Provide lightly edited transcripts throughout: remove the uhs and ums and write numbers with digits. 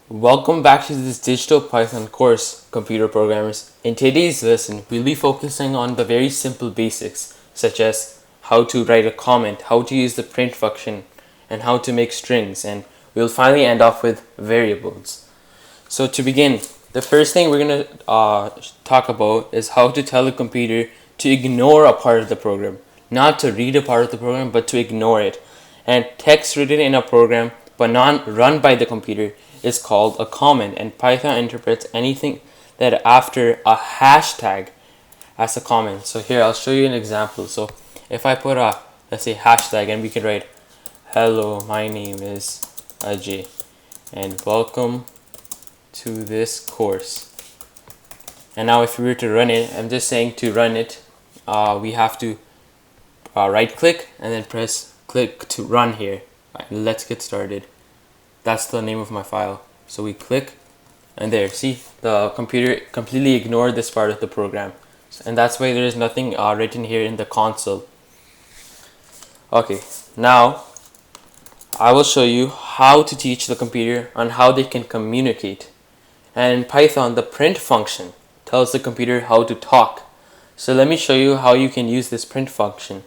Welcome back to this digital Python course, computer programmers. In today's lesson, we'll be focusing on the very simple basics, such as how to write a comment, how to use the print function, and how to make strings, and we'll finally end off with variables. So to begin, the first thing we're going to talk about is how to tell a computer to ignore a part of the program. Not to read a part of the program, but to ignore it. And text written in a program but not run by the computer is called a comment, and Python interprets anything that after a hashtag as a comment. So here I'll show you an example. So if I put a, let's say, hashtag, and we can write hello, my name is Ajay and welcome to this course. And now if we were to run it, I'm just saying to run it, we have to right click and then press click to run here. Right, let's get started. That's the name of my file. So we click and there, see, the computer completely ignored this part of the program, and that's why there is nothing written here in the console. Okay, now I will show you how to teach the computer on how they can communicate. And in Python, the print function tells the computer how to talk. So let me show you how you can use this print function.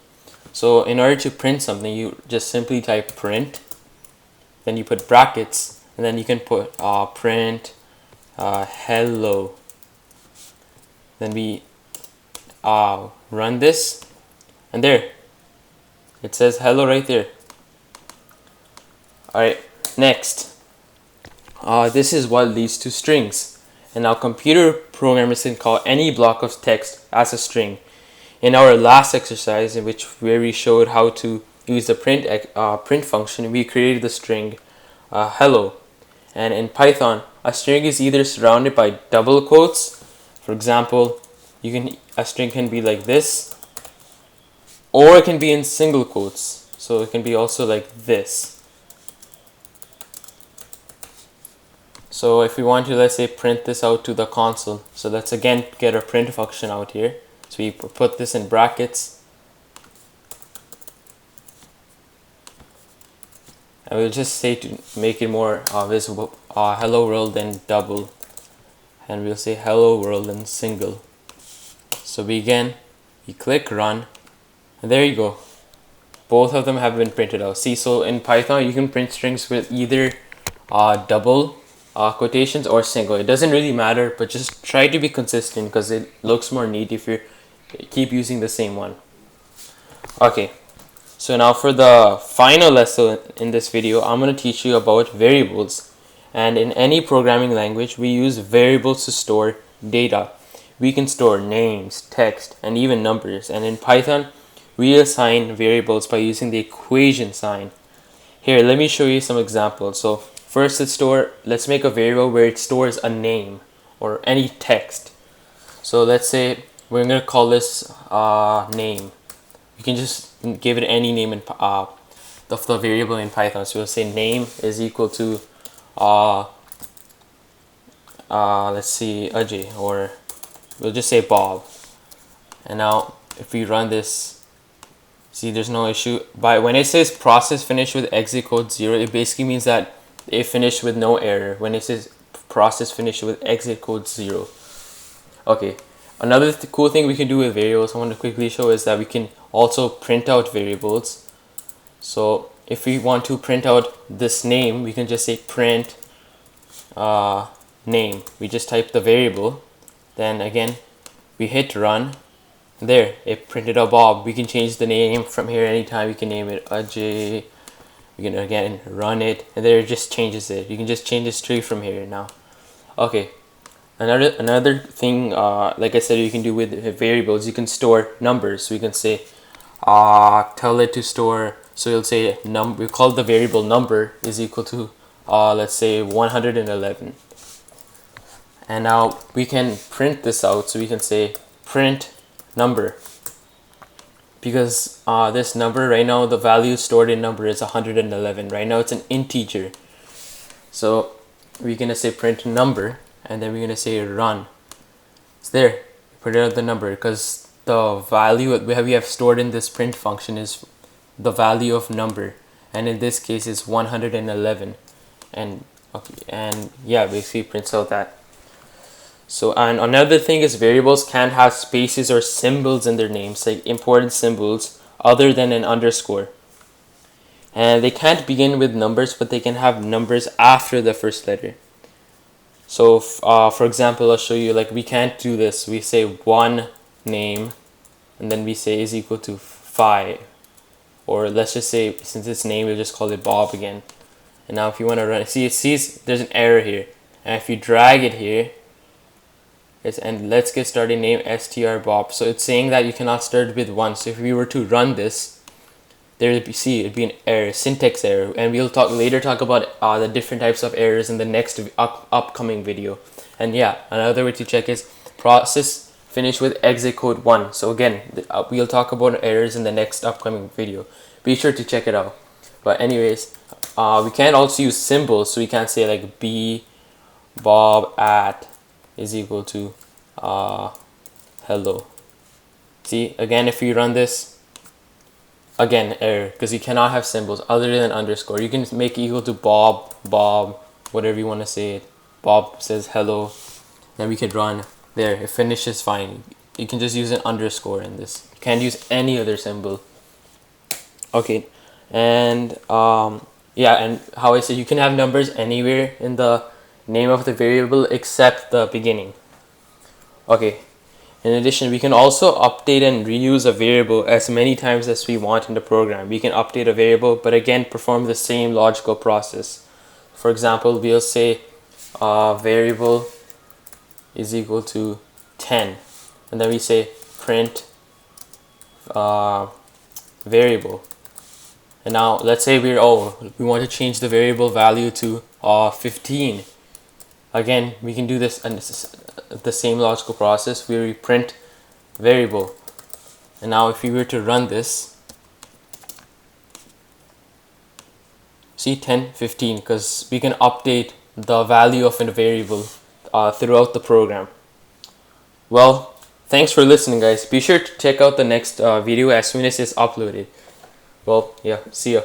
So in order to print something, you just simply type print, then you put brackets, and then you can put print hello. Then we run this, and there it says hello right there. Alright, next, this is what leads to strings, and now computer programmers can call any block of text as a string. In our last exercise, where we showed how to use the print function, we created the string hello. And in Python, a string is either surrounded by double quotes. For example, a string can be like this, or it can be in single quotes. So it can be also like this. So if we want to, let's say, print this out to the console, so let's again get our print function out here. So we put this in brackets, and we'll just say, to make it more visible, hello world and double, and we'll say hello world and single. So we click run, and there you go, both of them have been printed out. See, so in Python you can print strings with either double quotations or single. It doesn't really matter, but just try to be consistent because it looks more neat if you keep using the same one. Okay, so now for the final lesson in this video, I'm going to teach you about variables. And in any programming language, we use variables to store data. We can store names, text, and even numbers. And in Python, we assign variables by using the equation sign. Here, let me show you some examples. So first, let's make a variable where it stores a name or any text. So let's say we're going to call this name. You can just give it any name in the variable in Python. So we'll say name is equal to let's see, Ajay, or we'll just say Bob. And now if we run this, see, there's no issue. But when it says process finished with exit code 0, it basically means that it finished with no error. When it says process finished with exit code 0. Okay, another cool thing we can do with variables I want to quickly show is that we can also print out variables. So if we want to print out this name, we can just say print name. We just type the variable, then again we hit run. There, it printed out Bob. We can change the name from here anytime. We can name it Ajay. We can again run it, and there it just changes it. You can just change it straight from here now. Okay, another thing, like I said, you can do with variables, you can store numbers. We can say tell it to store, so you'll say we call the variable number is equal to let's say 111. And now we can print this out, so we can say print number, because this number right now, the value stored in number is 111. Right now it's an integer, so we're gonna say print number, and then we're gonna say run. It's there, print out the number, because the value we have stored in this print function is the value of number, and in this case is 111. And Okay, and yeah, basically prints out that. So, and another thing is variables can have spaces or symbols in their names, like important symbols other than an underscore. And they can't begin with numbers, but they can have numbers after the first letter. So, for example, I'll show you, like, we can't do this. We say one name, and then we say is equal to 5. Or let's just say, since it's name, we'll just call it Bob again. And now if you want to run, see, it sees there's an error here. And if you drag it here, and let's get started, name str Bob. So it's saying that you cannot start with 1. So if we were to run this, it'd be an error, syntax error, and we'll later talk about the different types of errors in the next upcoming video. And yeah, another way to check is process finish with exit code 1. So again, we'll talk about errors in the next upcoming video. Be sure to check it out. But anyways, we can also use symbols, so we can say like b bob at is equal to hello. See, again, if we run this, again, error, because you cannot have symbols other than underscore. You can make it equal to Bob, whatever you want to say it. Bob says hello. Then we can run. There, it finishes fine. You can just use an underscore in this. You can't use any other symbol. Okay, and yeah, and how I said, you can have numbers anywhere in the name of the variable except the beginning. Okay. In addition, we can also update and reuse a variable as many times as we want in the program. We can update a variable, but again, perform the same logical process. For example, we'll say variable is equal to 10, and then we say print variable. And now let's say we want to change the variable value to 15. Again, we can do this, and the same logical process where we print variable. And now if we were to run this, see 10, 15, because we can update the value of a variable throughout the program. Well, thanks for listening, guys. Be sure to check out the next video as soon as it's uploaded. Well, yeah, see ya.